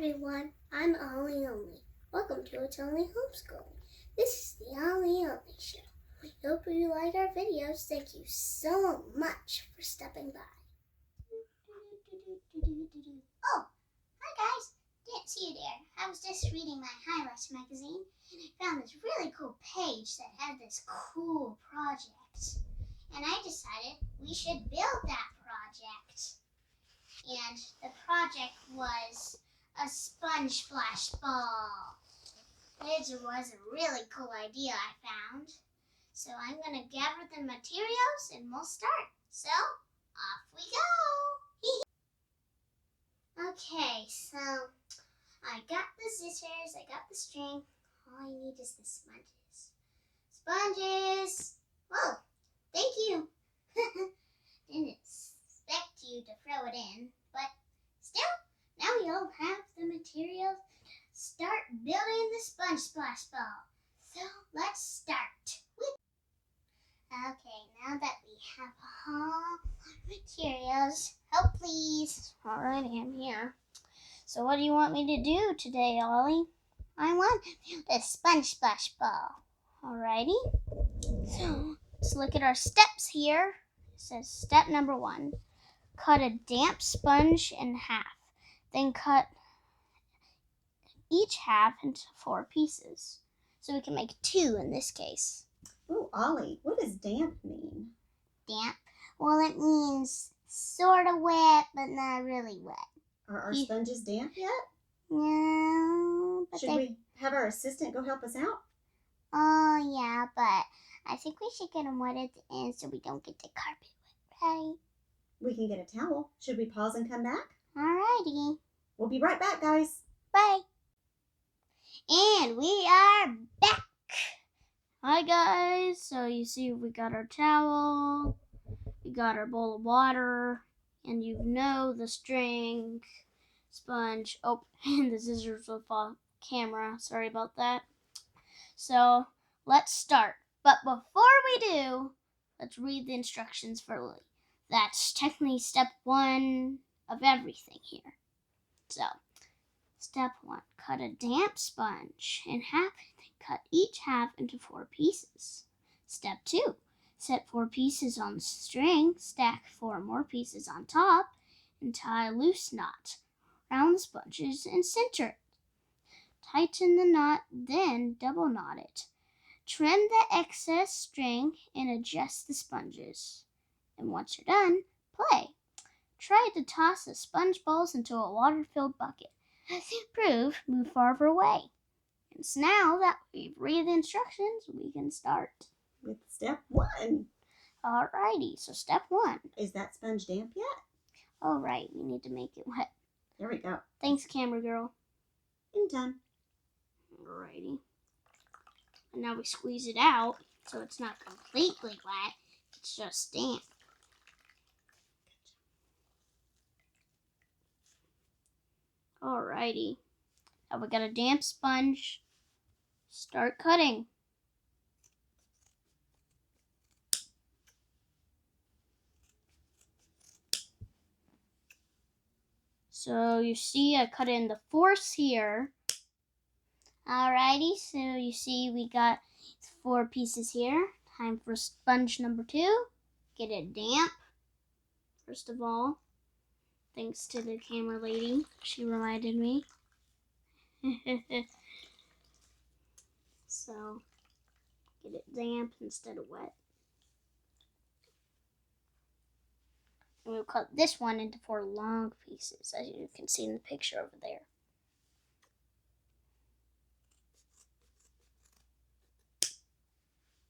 everyone, I'm Ollie Only. Welcome to It's Only Homeschooling. This is the Ollie Only Show. We hope you like our videos. Thank you so much for stopping by. Oh, hi guys. Didn't see you there. I was just reading my Highlights magazine and I found this really cool page that had this cool project. And I decided we should build that project. And the project was a sponge splash ball. It was a really cool idea I found. So I'm going to gather the materials and we'll start. So, off we go. Okay, so I got the scissors, I got the string. All I need is the sponges. Sponges! Whoa, thank you. Didn't expect you to throw it in, but still, now we all have the materials. Start building the sponge splash ball. So let's start. Okay, now that we have all materials, help please. All right, I'm here. So what do you want me to do today, Ollie? I want to build a sponge splash ball. Alrighty. So let's look at our steps here. It says step number 1. Cut a damp sponge in half. Then cut each half into 4 pieces. So we can make 2 in this case. Oh, Ollie, what does damp mean? Damp? Well, it means sort of wet, but not really wet. Are our sponges damp yet? No. But Should we have our assistant go help us out? Oh, yeah, but I think we should get them wet at the end so we don't get the carpet wet, right? We can get a towel. Should we pause and come back? Alrighty. We'll be right back, guys. Bye. And we are back. Hi, guys. So you see we got our towel, we got our bowl of water, and you know the string, sponge. Oh, and the scissors will fall. Camera. Sorry about that. So let's start. But before we do, let's read the instructions for Lily. That's technically step 1 of everything here. So, step 1, cut a damp sponge in half and cut each half into 4 pieces. Step 2, set 4 pieces on the string, stack 4 more pieces on top, and tie a loose knot around the sponges and center it. Tighten the knot, then double knot it. Trim the excess string and adjust the sponges. And once you're done, play. Try to toss the sponge balls into a water-filled bucket. As you improve, move farther away. And so now that we've read the instructions, we can start. With step 1. Alrighty, so step 1. Is that sponge damp yet? Alright, we need to make it wet. There we go. Thanks, camera girl. In time. Alrighty. And now we squeeze it out so it's not completely wet. It's just damp. Alrighty. Now we got a damp sponge. Start cutting. So you see I cut in the force here. Alrighty, so you see we got 4 pieces here. Time for sponge number 2. Get it damp, first of all. Thanks to the camera lady. She reminded me. So, get it damp instead of wet. And we'll cut this one into 4 long pieces, as you can see in the picture over there.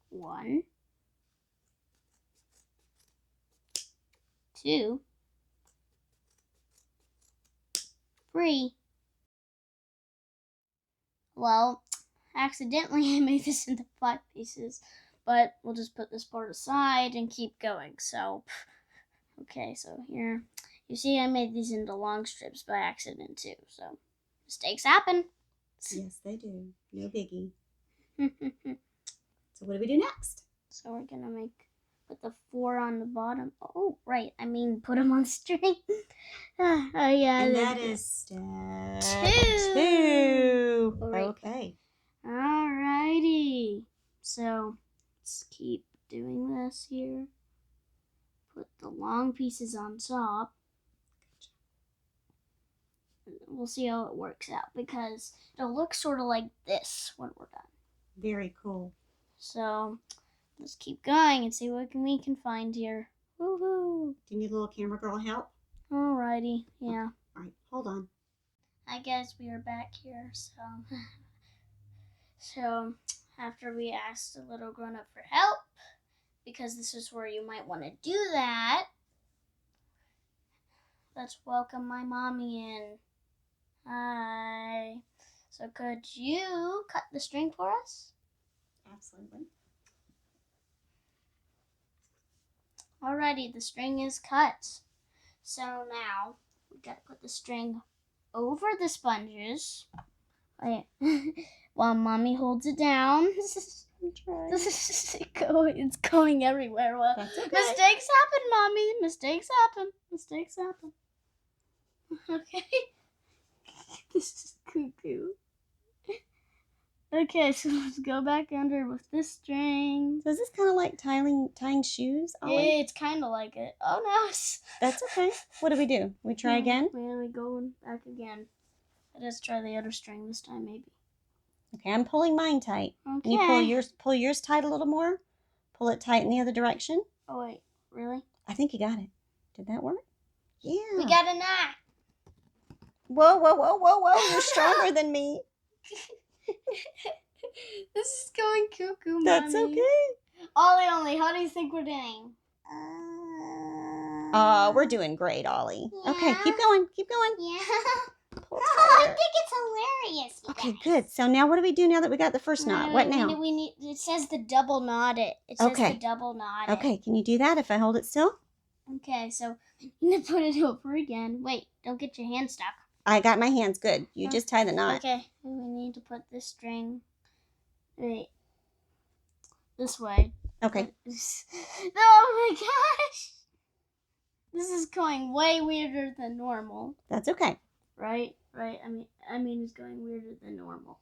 One, 2, 3. Well, accidentally I made this into 5 pieces, but we'll just put this part aside and keep going. So, okay, so here, you see I made these into long strips by accident too, so mistakes happen. Yes, they do. No biggie. So what do we do next? So we're gonna make put the 4 on the bottom. Oh, right. I mean, put them on string. Oh, yeah. And that is step 2. Right. Okay. Alrighty. So let's keep doing this here. Put the long pieces on top. We'll see how it works out because it'll look sort of like this when we're done. Very cool. So let's keep going and see what we can find here. Woohoo! Do you need a little camera girl help? Alrighty, yeah. All right, hold on. I guess we are back here, so after we asked a little grown-up for help, because this is where you might want to do that, let's welcome my mommy in. Hi. So could you cut the string for us? Absolutely. Alrighty, the string is cut. So now we gotta put the string over the sponges. Wait, while mommy holds it down. I'm trying. It's going everywhere. Well, That's okay. mistakes happen, mommy. Mistakes happen. Mistakes happen. Okay. This is cuckoo. Okay, so let's go back under with this string. So is this kind of like tying shoes, Ollie? It's kind of like it. Oh no. That's okay. What do? We try again? Yeah, we go back again. Let's try the other string this time, maybe. Okay, I'm pulling mine tight. Okay. Can you pull yours tight a little more? Pull it tight in the other direction. Oh wait, really? I think you got it. Did that work? Yeah. We got a knot. Whoa. You're stronger than me. This is going cuckoo, Mommy. That's okay. Ollie, how do you think we're doing? We're doing great, Ollie. Yeah. Okay, keep going. Yeah. Pull I tighter. think it's hilarious. Okay, good. So now what do we do now that we got the first knot? What now? We need. It says the double knot it. It says Okay. the double knot Okay, can you do that if I hold it still? Okay, so I'm gonna put it over again. Wait, don't get your hand stuck. I got my hands good. You just tie the knot. Okay, we need to put this string. Wait. This way. Okay. Oh my gosh! This is going way weirder than normal. That's okay. Right. I mean, it's going weirder than normal.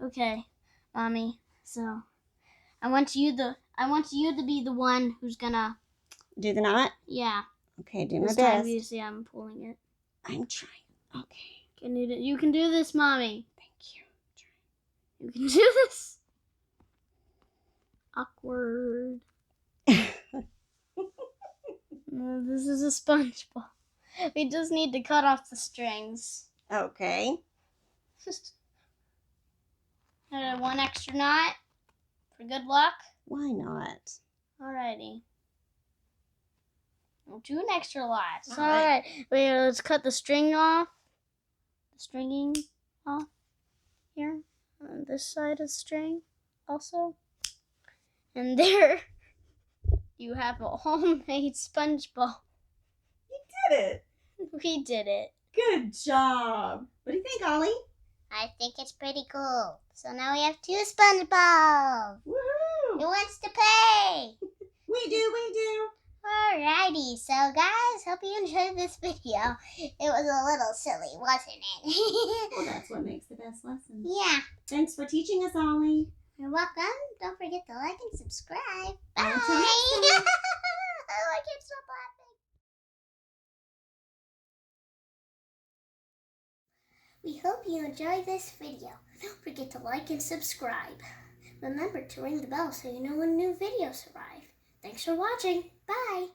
Okay, Mommy. So, I want you to be the one who's gonna Do the knot? Yeah. Okay, do my This time best. you see I'm pulling it. I'm trying. Okay. You can do this, Mommy. Thank you. You can do this. Awkward. No, this is a sponge ball. We just need to cut off the strings. Okay. One extra knot for good luck. Why not? Alrighty. We'll do an extra lot. All right. Wait, let's cut the string off. The stringing off here. On this side of the string also. And there you have a homemade sponge ball. You did it. We did it. Good job. What do you think, Ollie? I think it's pretty cool. So now we have 2 sponge balls. Woohoo! Who wants to play? We do. Alrighty, so guys, hope you enjoyed this video. It was a little silly, wasn't it? Well, that's what makes the best lesson. Yeah. Thanks for teaching us, Ollie. You're welcome. Don't forget to like and subscribe. Bye. Until next time. Oh, I can't stop laughing. We hope you enjoyed this video. Don't forget to like and subscribe. Remember to ring the bell so you know when new videos arrive. Thanks for watching. Bye.